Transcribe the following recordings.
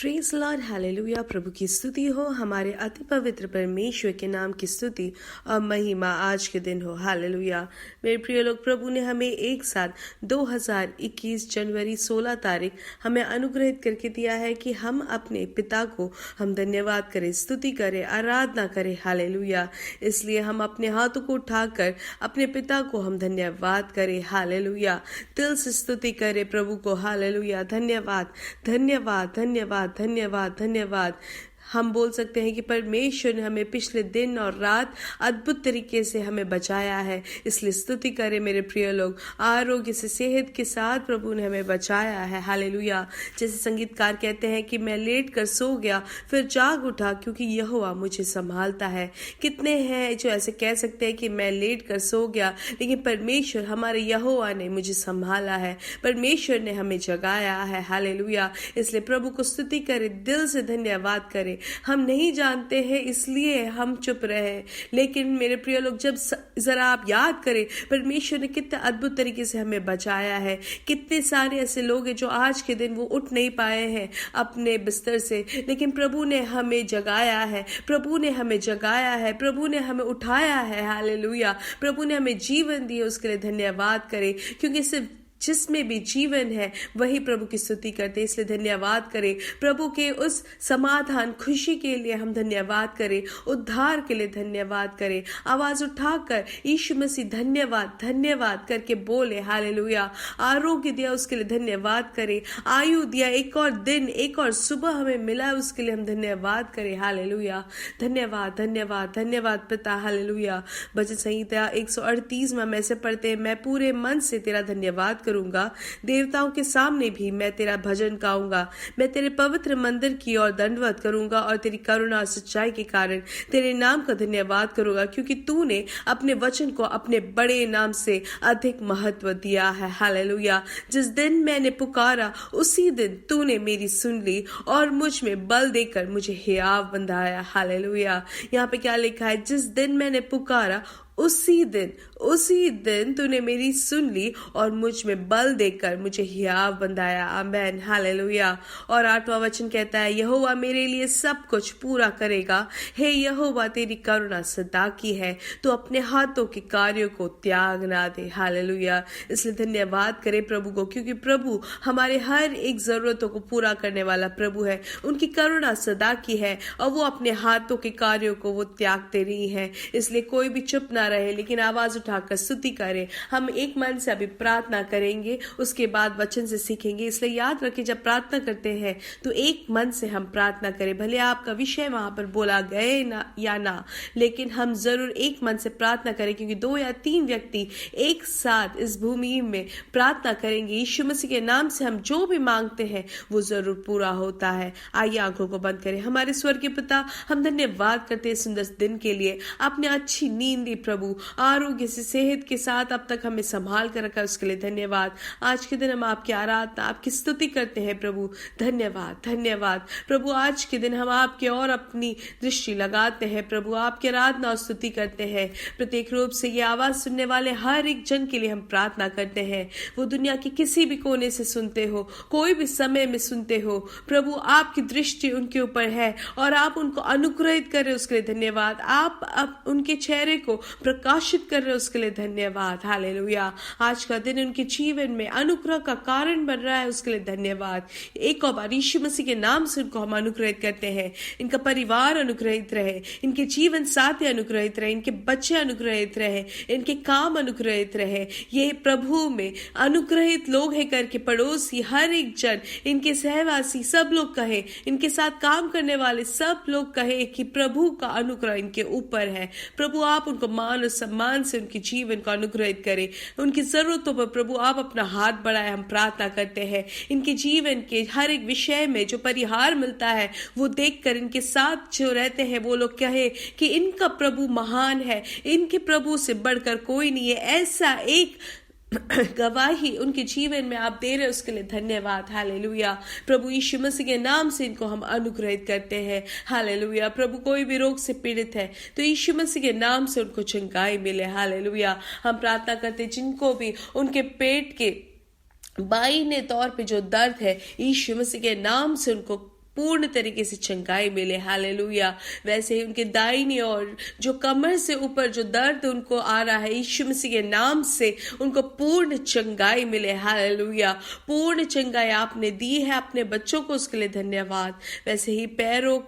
Praise Lord, hallelujah. प्रभु की स्तुति हो, हमारे अति पवित्र परमेश्वर के नाम की स्तुति और महिमा आज के दिन हो। हालेलुया। मेरे प्रिय लोग, प्रभु ने हमें एक साथ 2021 जनवरी 16 तारीख हमें अनुग्रहित करके दिया है कि हम अपने पिता को हम धन्यवाद करें, स्तुति करें, आराधना करें। हालेलुया। इसलिए हम अपने हाथों को उठाकर अपने पिता को हम धन्यवाद करें। हालेलुया। दिल से स्तुति करें प्रभु को। हालेलुया। धन्यवाद, धन्यवाद, धन्यवाद, धन्यवाद, धन्यवाद। हम बोल सकते हैं कि परमेश्वर ने हमें पिछले दिन और रात अद्भुत तरीके से हमें बचाया है, इसलिए स्तुति करें मेरे प्रिय लोग। आरोग्य से, सेहत के साथ प्रभु ने हमें बचाया है। हालेलुया। जैसे संगीतकार कहते हैं कि मैं लेट कर सो गया फिर जाग उठा, क्योंकि यहोवा मुझे संभालता है। कितने हैं जो ऐसे कह सकते हैं कि मैं लेट कर सो गया, लेकिन परमेश्वर हमारे यहोवा ने मुझे संभाला है, परमेश्वर ने हमें जगाया है। हालेलुया। इसलिए प्रभु को स्तुति करें, दिल से धन्यवाद करें। हम नहीं जानते हैं इसलिए हम चुप रहे, लेकिन मेरे प्रिय लोग, जब जरा आप याद करें परमेश्वर ने कितने अद्भुत तरीके से हमें बचाया है। कितने सारे ऐसे लोग हैं जो आज के दिन वो उठ नहीं पाए हैं अपने बिस्तर से, लेकिन प्रभु ने हमें जगाया है, प्रभु ने हमें जगाया है, प्रभु ने हमें उठाया है। हालेलुया। प्रभु ने हमें जीवन दिया, उसके लिए धन्यवाद करें, क्योंकि सिर्फ जिसमें भी जीवन है वही प्रभु की स्तुति करते, इसलिए धन्यवाद करें। प्रभु के उस समाधान, खुशी के लिए हम धन्यवाद करें, उद्धार के लिए धन्यवाद करें। आवाज उठाकर यीशु मसीह धन्यवाद, धन्यवाद करके बोले। हालेलुया। आरोग्य दिया उसके लिए धन्यवाद करें, आयु दिया, एक और दिन, एक और सुबह हमें मिला, उसके लिए हम धन्यवाद करें। हालेलुया। धन्यवाद, धन्यवाद, धन्यवाद पिता। हालेलुया। भजन संहिता 138 में हम ऐसे पढ़ते हैं, मैं पूरे मन से तेरा धन्यवाद करूंगा, देवताओं के सामने भी मैं तेरा भजन गाऊंगा। मैं तेरे पवित्र मंदिर की ओर दंडवत करूंगा और तेरी करुणा और सच्चाई के कारण तेरे नाम का धन्यवाद करूंगा, क्योंकि तूने अपने वचन को अपने बड़े नाम से अधिक महत्व दिया है। हालेलुया। जिस दिन मैंने पुकारा उसी दिन तूने मेरी सुन ली और मुझ में बल देकर मुझे हियाव बंधाया। हालेलुया। यहाँ पे क्या लिखा है? जिस दिन मैंने पुकारा उसी दिन तूने मेरी सुन ली और मुझ में बल देकर मुझे हियाव बंधाया। आमेन। हालेलुया। और 8वां वचन कहता है, यहोवा मेरे लिए सब कुछ पूरा करेगा। हे यहोवा, तेरी करुणा सदा की है, तो अपने हाथों के कार्यों को त्याग ना दे। हालेलुया। इसलिए धन्यवाद करें प्रभु को, क्योंकि प्रभु हमारे हर एक जरूरतों को पूरा करने वाला प्रभु है। उनकी करुणा सदा की है और वो अपने हाथों के कार्यों को वो त्यागते नहीं है। इसलिए कोई भी चुप ना रहे, लेकिन आवाज उठाकर स्तुति करें। हम एक मन से अभी प्रार्थना करेंगे, उसके बाद वचन से सीखेंगे। इसलिए याद रखें, जब प्रार्थना करते हैं तो एक मन से हम प्रार्थना करें। भले आपका विषय वहां पर बोला गए ना या ना, लेकिन हम जरूर एक मन से प्रार्थना करें, क्योंकि 2 या 3 व्यक्ति एक साथ इस भूमि में प्रार्थना करेंगे, यीशु मसीह के नाम से हम जो भी मांगते हैं वो जरूर पूरा होता है। आइए आंखों को बंद करें। हमारे स्वर्गीय पिता, हम धन्यवाद करते हैं सुंदर दिन के लिए। आपने अच्छी नींद दी प्रभु, आरोग्य से, सेहत के साथ अब तक हमें संभाल कर रखा, उसके लिए धन्यवाद। आज के दिन हम आपकी आराधना, आपकी स्तुति करते हैं प्रभु। धन्यवाद, धन्यवाद प्रभु। आज के दिन हम आपके और अपनी दृष्टि लगाते हैं प्रभु, आपकी आराधना और स्तुति करते हैं। प्रत्येक रूप से ये आवाज सुनने वाले हर एक जन के लिए हम प्रार्थना करते हैं। वो दुनिया के किसी भी कोने से सुनते हो, कोई भी समय में सुनते हो प्रभु, आपकी दृष्टि उनके ऊपर है और आप उनको अनुग्रहित कर रहे, उसके लिए धन्यवाद। आप उनके चेहरे को प्रकाशित कर रहे, उसके लिए धन्यवाद। हालेलुया। आज का दिन उनके जीवन में अनुग्रह का कारण बन रहा है, उसके लिए धन्यवाद। एक और बार यीशु मसीह के नाम से उनको हम अनुग्रहित करते हैं। इनका परिवार अनुग्रहित रहे, इनके जीवन साथी अनुग्रहित रहे, इनके बच्चे अनुग्रहित रहे, इनके काम अनुग्रहित रहे। ये प्रभु में अनुग्रहित लोग हैं करके पड़ोसी, हर एक जन, इनके सहवासी सब लोग कहे, इनके साथ काम करने वाले सब लोग कहे कि प्रभु का अनुग्रह इनके ऊपर है। प्रभु आप उनको मान और सम्मान से उनके जीवन को अनुग्रहित करें। उनकी जरूरतों पर प्रभु आप अपना हाथ बढ़ाए, हम प्रार्थना करते हैं। इनके जीवन के हर एक विषय में जो परिहार मिलता है वो देखकर इनके साथ जो रहते हैं वो लोग कहे कि इनका प्रभु महान है, इनके प्रभु से बढ़कर कोई नहीं है। ऐसा एक गवाही उनके जीवन में आप दे रहे, उसके लिए धन्यवाद। हालेलुया। प्रभु यीशु मसीह के नाम से इनको हम अनुग्रहित करते हैं। हालेलुया। प्रभु कोई भी रोग से पीड़ित है तो यीशु मसीह के नाम से उनको चंगाई मिले। हालेलुया। हम प्रार्थना करते हैं जिनको भी उनके पेट के बाईने तौर पे जो दर्द है, यीशु मसीह के नाम से उनको पूर्ण तरीके से चंगाई मिले, हालेलुया। वैसे ही उनके दाहिनी और जो कमर से ऊपर जो दर्द उनको आ रहा है, यीशु मसीह के नाम से उनको पूर्ण चंगाई मिले, हालेलुया। पूर्ण चंगाई आपने दी है अपने बच्चों को, उसके लिए धन्यवाद। वैसे ही पैरों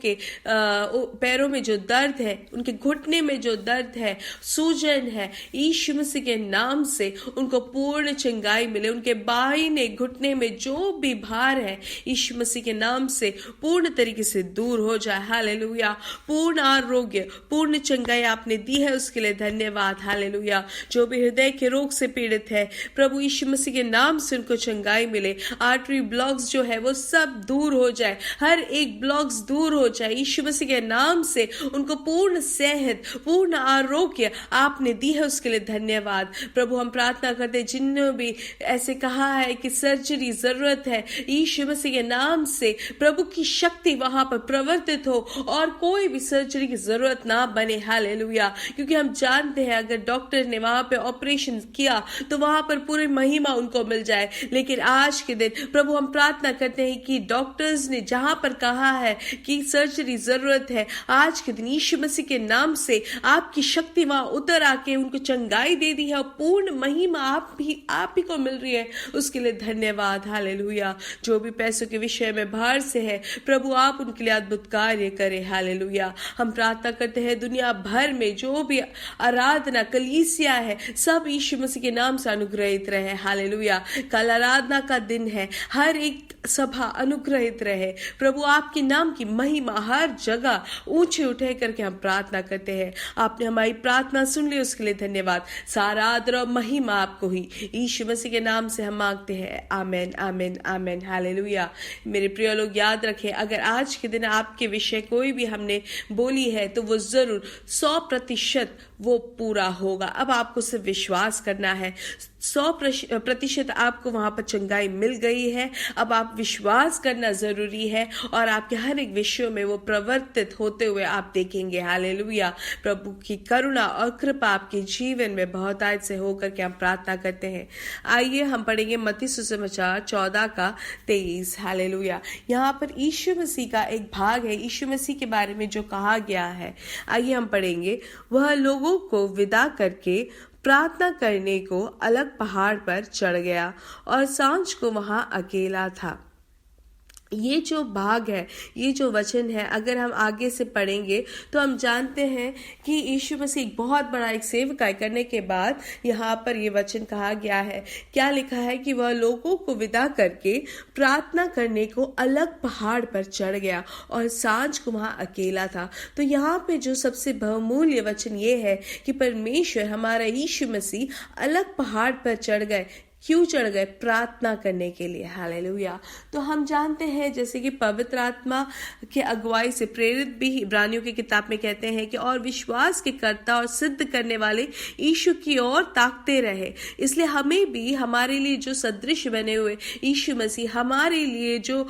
में जो दर्द है, उनके घुटने में जो दर्द है, सूजन है, यीशु मसीह के नाम से उनको पूर्ण चंगाई मिले। उनके बाहिने घुटने में जो भी भार है, यीशु मसीह के नाम से पूर्ण तरीके से दूर हो जाए, हालेलुया। पूर्ण आरोग्य, पूर्ण चंगाई आपने दी है, उसके लिए धन्यवाद, हालेलुया। जो भी हृदय के रोग से पीड़ित है, प्रभु यीशु मसीह के नाम से उनको चंगाई मिले। आर्टरी ब्लॉक्स जो है वो सब दूर हो जाए, हर एक ब्लॉक्स दूर हो जाए, यीशु मसीह के नाम से उनको पूर्ण सेहत, पूर्ण आरोग्य आपने दी है, उसके लिए धन्यवाद। प्रभु हम प्रार्थना करते हैं जिन्होंने भी ऐसे कहा है कि सर्जरी जरूरत है, यीशु मसीह के नाम से प्रभु की शक्ति वहां पर प्रवर्तित हो और कोई भी सर्जरी की जरूरत ना बने, हालेलुया। क्योंकि हम जानते हैं अगर डॉक्टर ने वहां पे ऑपरेशन किया तो वहां पर पूरी महिमा उनको मिल जाए, लेकिन आज के दिन प्रभु हम प्रार्थना करते हैं कि डॉक्टर्स ने जहां पर कहा है कि सर्जरी जरूरत है, आज के दिन यीशु मसीह के नाम से आपकी शक्ति वहां उतर आके उनको चंगाई दे दी है और पूर्ण महिमा आप ही को मिल रही है, उसके लिए धन्यवाद, हालेलुया। जो भी पैसों के विषय में बाहर से है, प्रभु आप उनके लिए अद्भुत कार्य करें, हालेलुया। हम प्रार्थना करते हैं दुनिया भर में जो भी आराधना कलीसिया है, सब यीशु मसीह के नाम से अनुग्रहित रहे, हालेलुया। कल आराधना का दिन है, हर एक सभा अनुग्रहित रहे, प्रभु आपके नाम की महिमा हर जगह ऊंचे उठे करके हम प्रार्थना करते हैं। आपने हमारी प्रार्थना सुन ली, उसके लिए धन्यवाद। सारा आदर और महिमा आपको ही, यीशु मसीह के नाम से हम मांगते हैं, आमेन, आमेन, आमेन, हालेलुया। मेरे प्रिय लोग याद रखें, अगर आज के दिन आपके विषय कोई भी हमने बोली है तो वो जरूर 100% वो पूरा होगा। अब आपको सिर्फ विश्वास करना है। 100% आपको वहां पर चंगाई मिल गई है, अब आप विश्वास करना जरूरी है और आपके हर एक विषयों में वो प्रवर्तित होते हुए आप देखेंगे, हालेलुया। प्रभु की करुणा और कृपा आपके जीवन में बहुत आज से होकर के हम प्रार्थना करते हैं। आइए हम पढ़ेंगे मत्ती सुसमाचार 14:23, हालेलुया। यहाँ पर यीशु मसीह का एक भाग है, यीशु मसीह के बारे में जो कहा गया है। आइए हम पढ़ेंगे। वह लोगों को विदा करके प्रार्थना करने को अलग पहाड़ पर चढ़ गया और सांझ को वहां अकेला था। ये जो भाग है, ये जो वचन है, अगर हम आगे से पढ़ेंगे तो हम जानते हैं कि यीशु मसीह एक बहुत बड़ा एक सेवकाई करने के बाद यहाँ पर ये वचन कहा गया है। क्या लिखा है कि वह लोगों को विदा करके प्रार्थना करने को अलग पहाड़ पर चढ़ गया और सांझ को वहां अकेला था। तो यहाँ पे जो सबसे बहुमूल्य वचन ये है कि परमेश्वर हमारा यीशु मसीह अलग पहाड़ पर चढ़ गए। क्यों चढ़ गए? प्रार्थना करने के लिए, हालेलुया। तो हम जानते हैं जैसे कि पवित्र आत्मा के अगुवाई से प्रेरित भी इब्रानियों की किताब में कहते हैं कि और विश्वास के कर्ता और सिद्ध करने वाले यीशु की ओर ताकते रहे। इसलिए हमें भी हमारे लिए जो सदृश बने हुए यीशु मसीह, हमारे लिए जो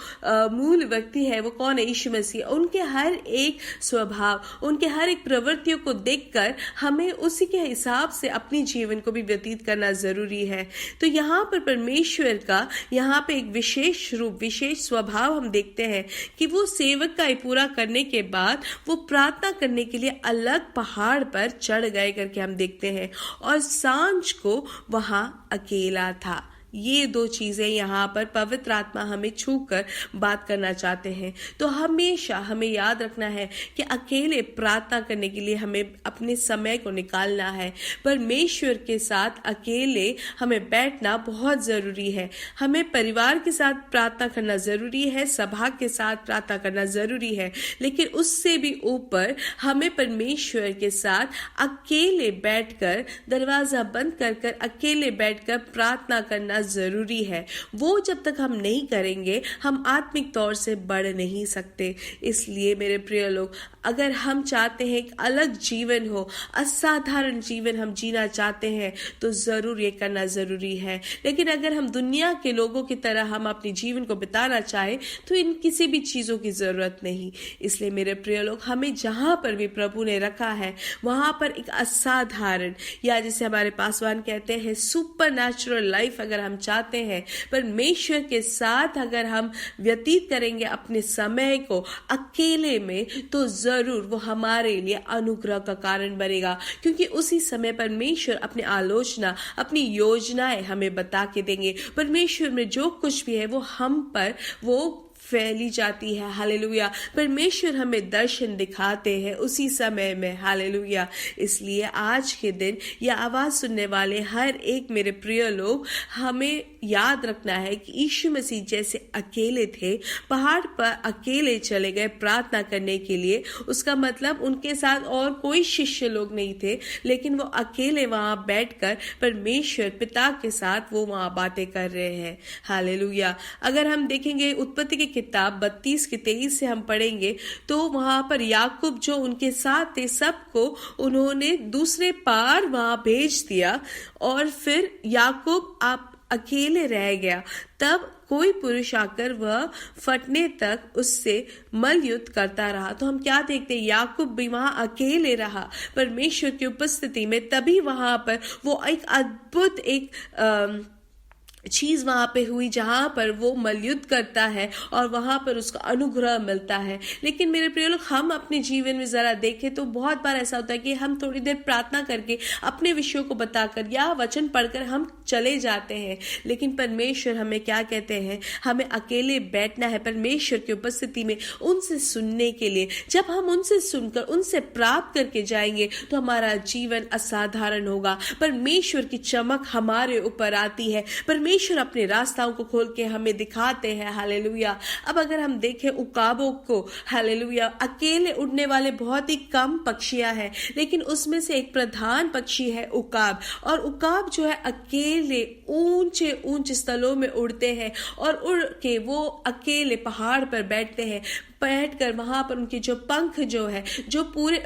मूल व्यक्ति है वो कौन है? यीशु मसीह। उनके हर एक स्वभाव, उनके हर एक प्रवृत्तियों को देखकर हमें उसी के हिसाब से अपनी जीवन को भी व्यतीत करना जरूरी है। तो यहाँ पर परमेश्वर का यहाँ पे एक विशेष रूप, विशेष स्वभाव हम देखते हैं कि वो सेवक का पूरा करने के बाद वो प्रार्थना करने के लिए अलग पहाड़ पर चढ़ गए करके हम देखते हैं और सांझ को वहां अकेला था। ये दो चीजें यहाँ पर पवित्र आत्मा हमें छूकर बात करना चाहते हैं। तो हमेशा हमें याद रखना है कि अकेले प्रार्थना करने के लिए हमें अपने समय को निकालना है। परमेश्वर के साथ अकेले हमें बैठना बहुत जरूरी है। हमें परिवार के साथ प्रार्थना करना जरूरी है, सभा के साथ प्रार्थना करना जरूरी है, लेकिन उससे भी ऊपर हमें परमेश्वर के साथ अकेले बैठकर, दरवाजा बंद कर अकेले बैठकर प्रार्थना करना जरूरी है। वो जब तक हम नहीं करेंगे हम आत्मिक तौर से बढ़ नहीं सकते। इसलिए मेरे प्रिय लोग, अगर हम चाहते हैं एक अलग जीवन हो, असाधारण जीवन हम जीना चाहते हैं तो जरूर ये करना जरूरी है। लेकिन अगर हम दुनिया के लोगों की तरह हम अपने जीवन को बिताना चाहे तो इन किसी भी चीजों की जरूरत नहीं। इसलिए मेरे प्रिय लोग, हमें जहां पर भी प्रभु ने रखा है वहां पर एक असाधारण, या जिसे हमारे पासवान कहते हैं सुपर नेचुरल लाइफ अगर हम हम चाहते हैं परमेश्वर के साथ अगर हम व्यतीत करेंगे अपने समय को अकेले में, तो जरूर वो हमारे लिए अनुग्रह का कारण बनेगा, क्योंकि उसी समय परमेश्वर अपनी आलोचना, अपनी योजनाएं हमें बता के देंगे। परमेश्वर में जो कुछ भी है वो हम पर वो फैली जाती है। हालेलुया। परमेश्वर हमें दर्शन दिखाते हैं उसी समय में। हालेलुया। इसलिए आज के दिन यह आवाज सुनने वाले हर एक मेरे प्रिय लोग, हमें याद रखना है कि यीशु मसीह जैसे अकेले थे, पहाड़ पर अकेले चले गए प्रार्थना करने के लिए, उसका मतलब उनके साथ और कोई शिष्य लोग नहीं थे, लेकिन वो अकेले वहां बैठकर परमेश्वर पिता के साथ वो वहां बातें कर रहे हैं। हालेलुया। अगर हम देखेंगे उत्पत्ति की किताब 32 के 23 से हम पढ़ेंगे, तो वहां पर याकूब जो उनके साथ थे सबको उन्होंने दूसरे पार वहां भेज दिया, और फिर याकूब आप अकेले रह गया। तब कोई पुरुष आकर वह फटने तक उससे मल युद्ध करता रहा। तो हम क्या देखते हैं, याकूब भी वहां अकेले रहा परमेश्वर की उपस्थिति में। तभी वहां पर वो एक अद्भुत एक चीज वहां पे हुई जहां पर वो मलयुद्ध करता है और वहां पर उसका अनुग्रह मिलता है। लेकिन मेरे प्रिय लोग, हम अपने जीवन में जरा देखें तो बहुत बार ऐसा होता है कि हम थोड़ी देर प्रार्थना करके अपने विषयों को बताकर या वचन पढ़कर हम चले जाते हैं, लेकिन परमेश्वर हमें क्या कहते हैं, हमें अकेले बैठना है परमेश्वर की उपस्थिति में, उनसे सुनने के लिए। जब हम उनसे सुनकर उनसे प्राप्त करके जाएंगे तो हमारा जीवन असाधारण होगा। परमेश्वर की चमक हमारे ऊपर आती है, परमेश्वर अपने रास्ताओं को खोल के हमें दिखाते हैं। हालेलुया। अब अगर हम देखें उकाबों को, हालेलुया, अकेले उड़ने वाले बहुत ही कम पक्षियां हैं, लेकिन उसमें से एक प्रधान पक्षी है उकाब। और उकाब जो है अकेले ऊंचे ऊंचे स्थलों में उड़ते हैं और उड़ के वो अकेले पहाड़ पर बैठते हैं। बैठकर वहां पर उनके जो पंख जो है, जो पूरे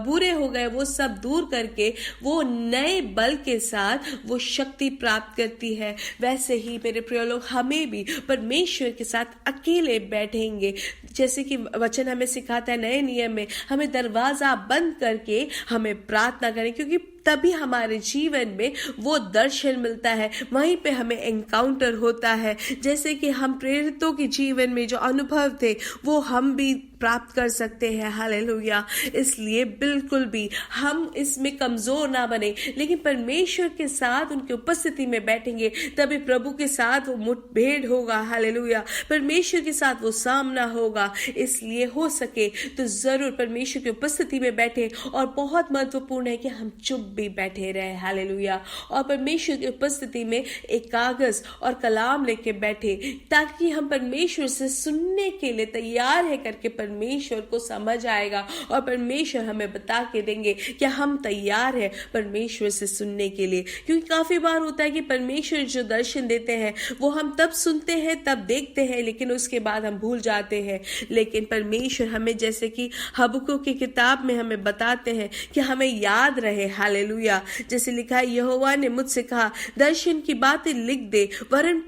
बुरे हो गए, वो सब दूर करके वो नए बल के साथ वो शक्ति प्राप्त करती है। वैसे ही मेरे प्रिय लोग, हमें भी परमेश्वर के साथ अकेले बैठेंगे, जैसे कि वचन हमें सिखाता है नए नियम में, हमें दरवाजा बंद करके हमें प्रार्थना करें, क्योंकि तभी हमारे जीवन में वो दर्शन मिलता है, वहीं पे हमें एनकाउंटर होता है। जैसे कि हम प्रेरितों के जीवन में जो अनुभव थे वो हम भी प्राप्त कर सकते हैं। हालेलुया। इसलिए बिल्कुल भी हम इसमें कमजोर ना बने, लेकिन परमेश्वर के साथ उनकी उपस्थिति में बैठेंगे, तभी प्रभु के साथ वो मुठभेड़ होगा। हालेलुया। परमेश्वर के साथ वो सामना होगा। इसलिए हो सके तो जरूर परमेश्वर की उपस्थिति में बैठे, और बहुत महत्वपूर्ण है कि हम चुप भी बैठे रहे। हालेलुया। और परमेश्वर की उपस्थिति में एक कागज और कलाम लेके बैठे, ताकि हम परमेश्वर से सुनने के लिए तैयार है करके परमेश्वर को समझ आएगा, और परमेश्वर हमें बता के देंगे कि हम तैयार है परमेश्वर से सुनने के लिए। क्योंकि काफी बार होता है कि परमेश्वर जो दर्शन देते हैं वो हम तब सुनते हैं, तब देखते हैं, लेकिन उसके बाद हम भूल जाते हैं। लेकिन परमेश्वर हमें, जैसे कि हबक्कुक की किताब में हमें बताते हैं कि हमें याद रहे। हालेलुया। जैसे लिखा है, यहोवा ने मुझसे कहा, दर्शन की बातें लिख दे, वरन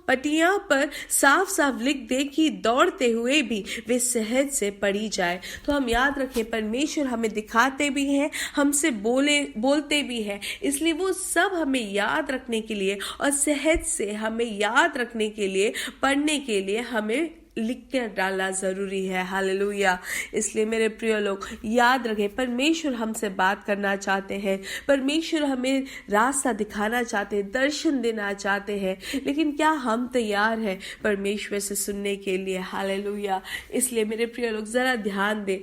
पटिया पर साफ साफ लिख दे कि दौड़ते हुए भी वे सहज से पढ़ी जाए। तो हम याद रखें, परमेश्वर हमें दिखाते भी हैं, हमसे बोलते भी हैं, इसलिए वो सब हमें याद रखने के लिए और सहज से हमें याद रखने के लिए, पढ़ने के लिए हमें लिख कर डालना जरूरी है। हालेलुया। इसलिए मेरे प्रिय लोग, याद रखें, परमेश्वर हमसे बात करना चाहते हैं, परमेश्वर हमें रास्ता दिखाना चाहते हैं, दर्शन देना चाहते हैं, लेकिन क्या हम तैयार हैं परमेश्वर से सुनने के लिए? हालेलुया। इसलिए मेरे प्रिय लोग, जरा ध्यान दें,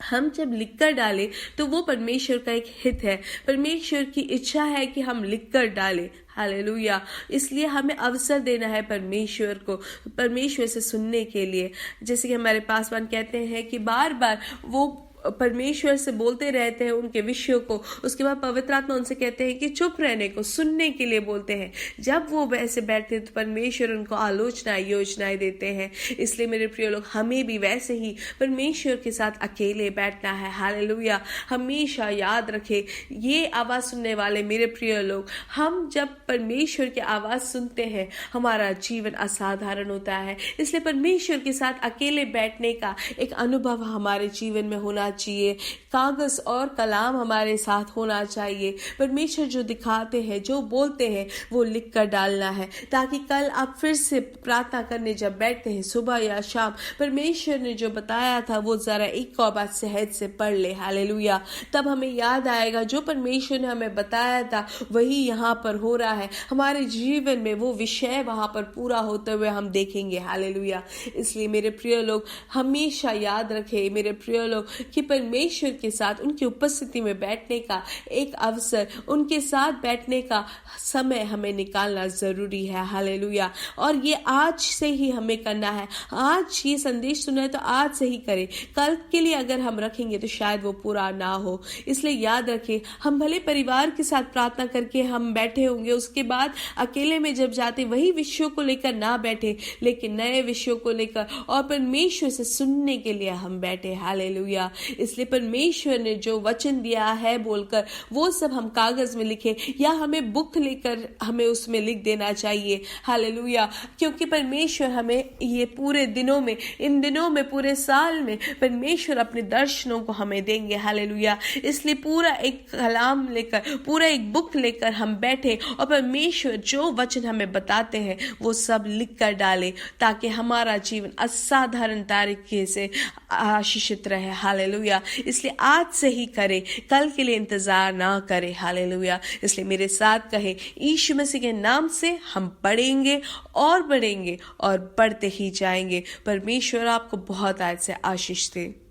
हम जब लिखकर डालें तो वो परमेश्वर का एक हित है, परमेश्वर की इच्छा है कि हम लिखकर डालें। हालेलुया। इसलिए हमें अवसर देना है परमेश्वर को, परमेश्वर से सुनने के लिए। जैसे कि हमारे पासवान कहते हैं कि बार बार वो परमेश्वर से बोलते रहते हैं उनके विषयों को, उसके बाद पवित्र आत्मा उनसे कहते हैं कि चुप रहने को, सुनने के लिए बोलते हैं। जब वो वैसे बैठते हैं तो परमेश्वर उनको आलोचनाएं, योजनाएं देते हैं। इसलिए मेरे प्रिय लोग, हमें भी वैसे ही परमेश्वर के साथ अकेले बैठना है। हालेलुया। हमेशा याद रखें, ये आवाज सुनने वाले मेरे प्रिय लोग, हम जब परमेश्वर की आवाज सुनते हैं हमारा जीवन असाधारण होता है। इसलिए परमेश्वर के साथ अकेले बैठने का एक अनुभव हमारे जीवन में होना होना चाहिए, कागज और कलाम हमारे साथ होना चाहिए। परमेश्वर जो दिखाते हैं, जो बोलते हैं, वो लिख कर डालना है, ताकि कल आप फिर से प्रार्थना करने जब बैठते हैं सुबह या शाम, परमेश्वर ने जो बताया था वो जरा एक बार सहज से पढ़ ले। हालेलुया। तब हमें याद आएगा जो परमेश्वर ने हमें बताया था वही यहाँ पर हो रहा है। हमारे जीवन में वो विषय वहां पर पूरा होते हुए हम देखेंगे। हालेलुया। इसलिए मेरे प्रिय लोग हमेशा याद रखें, मेरे प्रिय लोग, कि परमेश्वर के साथ उनकी उपस्थिति में बैठने का एक अवसर, उनके साथ बैठने का समय हमें निकालना जरूरी है। हालेलुया। और ये आज से ही हमें करना है। आज ये संदेश सुना है तो आज से ही करें। कल के लिए अगर हम रखेंगे तो शायद वो पूरा ना हो। इसलिए याद रखें, हम भले परिवार के साथ प्रार्थना करके हम बैठे होंगे, उसके बाद अकेले में जब जाते वही विषयों को लेकर ना बैठे, लेकिन नए विषयों को लेकर और परमेश्वर से सुनने के लिए हम बैठे। हालेलुया। इसलिए परमेश्वर ने जो वचन दिया है बोलकर वो सब हम कागज में लिखे, या हमें बुक लेकर हमें उसमें लिख देना चाहिए। हालेलुया। क्योंकि परमेश्वर हमें ये पूरे दिनों में, इन दिनों में, पूरे साल में परमेश्वर अपने दर्शनों को हमें देंगे। हालेलुया। इसलिए पूरा एक कलाम लेकर, पूरा एक बुक लेकर हम बैठे और परमेश्वर जो वचन हमें बताते हैं वो सब लिख कर डाले, ताकि हमारा जीवन असाधारण तरीके से आशीषित रहे। हालेलुया। इसलिए आज से ही करें, कल के लिए इंतजार ना करें। हालेलुया। इसलिए मेरे साथ कहे, यीशु मसीह के नाम से हम पढ़ेंगे और बढ़ेंगे और बढ़ते ही जाएंगे। परमेश्वर आपको बहुत आज से आशीष दे।